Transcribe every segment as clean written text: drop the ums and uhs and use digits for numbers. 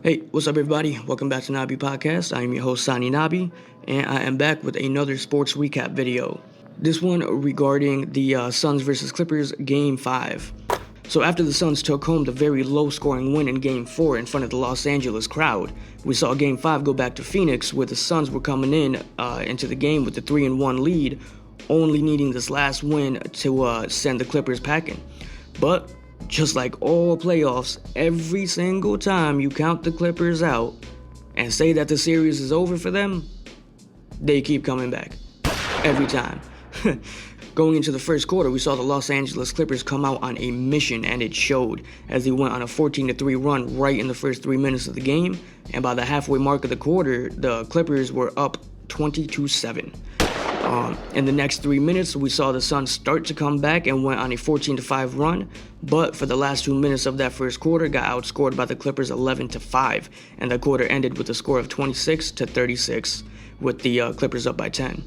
Hey, what's up everybody? Welcome back to Nabi Podcast. I am your host Sani Nabi, and I am back with another sports recap video. This one regarding the Suns vs. Clippers Game 5. So after the Suns took home the very low-scoring win in Game 4 in front of the Los Angeles crowd, we saw Game 5 go back to Phoenix, where the Suns were coming into the game with the 3-1 lead, only needing this last win to send the Clippers packing. But just like all playoffs, every single time you count the Clippers out and say that the series is over for them, they keep coming back. Every time. Going into the first quarter, we saw the Los Angeles Clippers come out on a mission, and it showed as they went on a 14-3 run right in the first 3 minutes of the game, and by the halfway mark of the quarter, the Clippers were up 22-7. In the next 3 minutes, we saw the Suns start to come back and went on a 14-5 run, but for the last 2 minutes of that first quarter, got outscored by the Clippers 11-5, and the quarter ended with a score of 26-36, with the Clippers up by 10.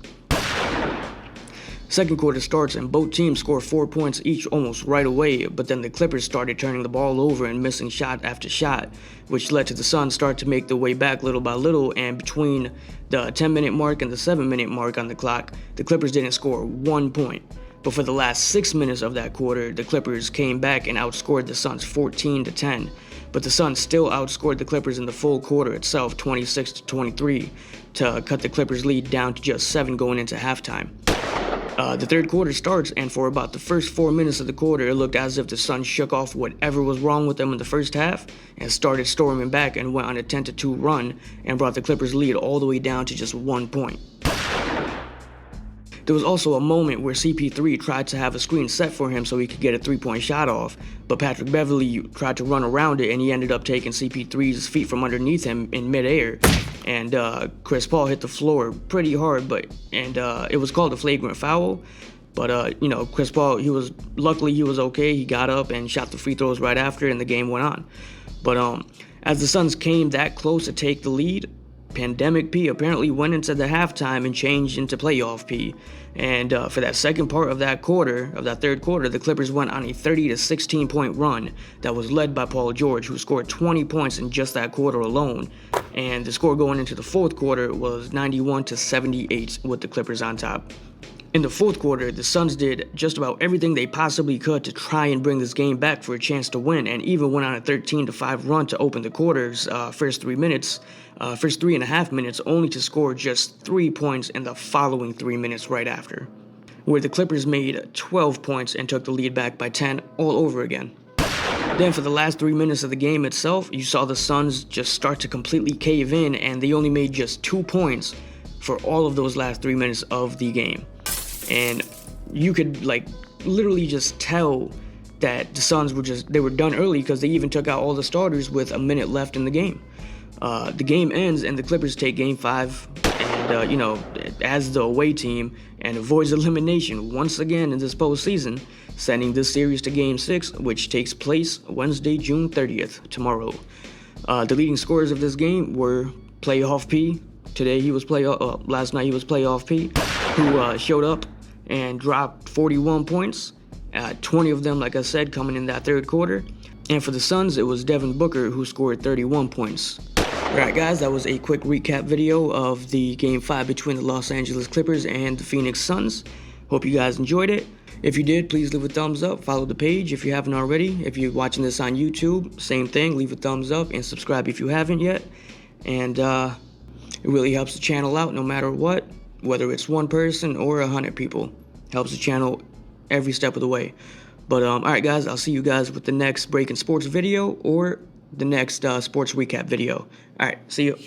Second quarter starts and both teams score 4 points each almost right away, but then the Clippers started turning the ball over and missing shot after shot, which led to the Suns start to make their way back little by little, and between the 10-minute mark and the 7-minute mark on the clock, the Clippers didn't score 1 point. But for the last 6 minutes of that quarter, the Clippers came back and outscored the Suns 14-10. But the Suns still outscored the Clippers in the full quarter itself 26-23 to cut the Clippers lead down to just 7 going into halftime. The third quarter starts, and for about the first 4 minutes of the quarter, it looked as if the Suns shook off whatever was wrong with them in the first half and started storming back and went on a 10-2 run and brought the Clippers lead all the way down to just 1 point. There was also a moment where CP3 tried to have a screen set for him so he could get a 3-point shot off, but Patrick Beverley tried to run around it, and he ended up taking CP3's feet from underneath him in midair, and Chris Paul hit the floor pretty hard, and it was called a flagrant foul. But Chris Paul, luckily he was okay. He got up and shot the free throws right after, and the game went on. But as the Suns came that close to take the lead, Pandemic P apparently went into the halftime and changed into playoff P. And for that second part of that third quarter, the Clippers went on a 30-16 point run that was led by Paul George, who scored 20 points in just that quarter alone. And the score going into the fourth quarter was 91-78 with the Clippers on top. In the fourth quarter, the Suns did just about everything they possibly could to try and bring this game back for a chance to win, and even went on a 13-5 run to open the quarter's first 3.5 minutes, only to score just 3 points in the following 3 minutes right after, where the Clippers made 12 points and took the lead back by 10 all over again. Then for the last 3 minutes of the game itself, you saw the Suns just start to completely cave in, and they only made just 2 points for all of those last 3 minutes of the game. And you could literally just tell that the Suns were done early, because they even took out all the starters with a minute left in the game. The game ends and the Clippers take Game 5 and as the away team, and avoids elimination once again in this postseason, sending this series to Game 6, which takes place Wednesday, June 30th, tomorrow. The leading scorers of this game were Playoff P. Last night he was Playoff P, who showed up and dropped 41 points, 20 of them, like I said, coming in that third quarter. And for the Suns, it was Devin Booker who scored 31 points. Alright guys, that was a quick recap video of the Game 5 between the Los Angeles Clippers and the Phoenix Suns. Hope you guys enjoyed it. If you did, please leave a thumbs up, follow the page if you haven't already. If you're watching this on YouTube, same thing, leave a thumbs up and subscribe if you haven't yet. And it really helps the channel out no matter what. Whether it's one person or 100 people, helps the channel every step of the way. But alright guys, I'll see you guys with the next Breaking Sports video or the next sports recap video. Alright, see you.